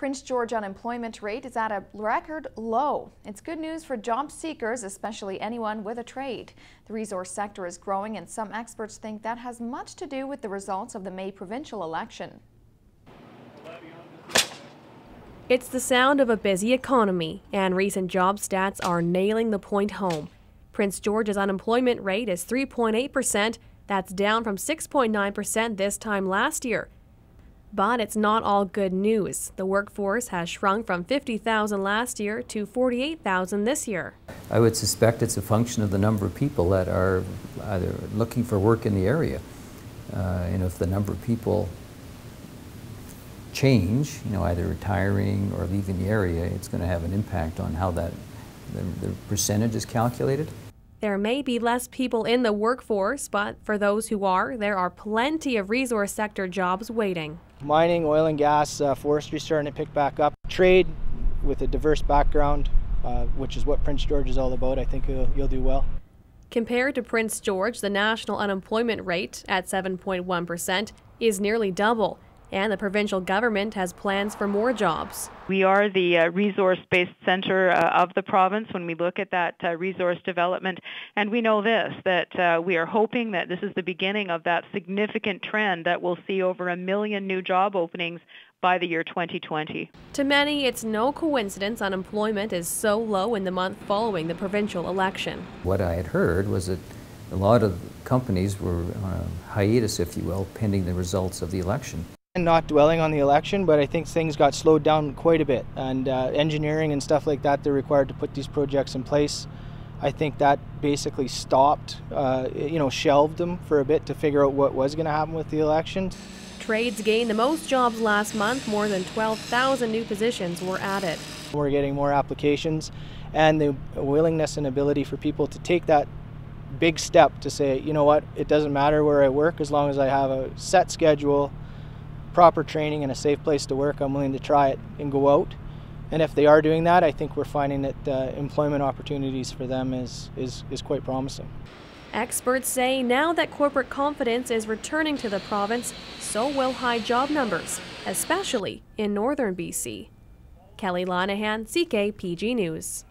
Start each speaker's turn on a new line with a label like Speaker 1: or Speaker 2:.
Speaker 1: Prince George unemployment rate is at a record low. It's good news for job seekers, especially anyone with a trade. The resource sector is growing, and some experts think that has much to do with the results of the May provincial election.
Speaker 2: It's the sound of a busy economy, and recent job stats are nailing the point home. Prince George's unemployment rate is 3.8%. That's down from 6.9% this time last year. But it's not all good news. The workforce has shrunk from 50,000 last year to 48,000 this year.
Speaker 3: I would suspect it's a function of the number of people that are either looking for work in the area. If the number of people change, either retiring or leaving the area, it's going to have an impact on how the percentage is calculated.
Speaker 2: There may be less people in the workforce, but for those who are, there are plenty of resource sector jobs waiting.
Speaker 4: Mining, oil and gas, forestry starting to pick back up. Trade with a diverse background, which is what Prince George is all about. I think you'll do well.
Speaker 2: Compared to Prince George, the national unemployment rate at 7.1% is nearly double, and the provincial government has plans for more jobs.
Speaker 5: We are the resource-based centre of the province when we look at that resource development, and we know that we are hoping that this is the beginning of that significant trend that we'll see over 1 million new job openings by the year 2020.
Speaker 2: To many, it's no coincidence unemployment is so low in the month following the provincial election.
Speaker 3: What I had heard was that a lot of companies were on a hiatus, if you will, pending the results of the election.
Speaker 4: And not dwelling on the election, but I think things got slowed down quite a bit, and engineering and stuff like that, they're required to put these projects in place. I think that basically stopped, shelved them for a bit to figure out what was going to happen with the election.
Speaker 2: Trades gained the most jobs last month. More than 12,000 new positions were added.
Speaker 4: We're getting more applications, and the willingness and ability for people to take that big step to say, you know what, it doesn't matter where I work as long as I have a set schedule, proper training, and a safe place to work. I'm willing to try it and go out. And if they are doing that, I think we're finding that employment opportunities for them is quite promising.
Speaker 2: Experts say now that corporate confidence is returning to the province, so will high job numbers, especially in northern BC. Kelly Lanahan, CKPG News.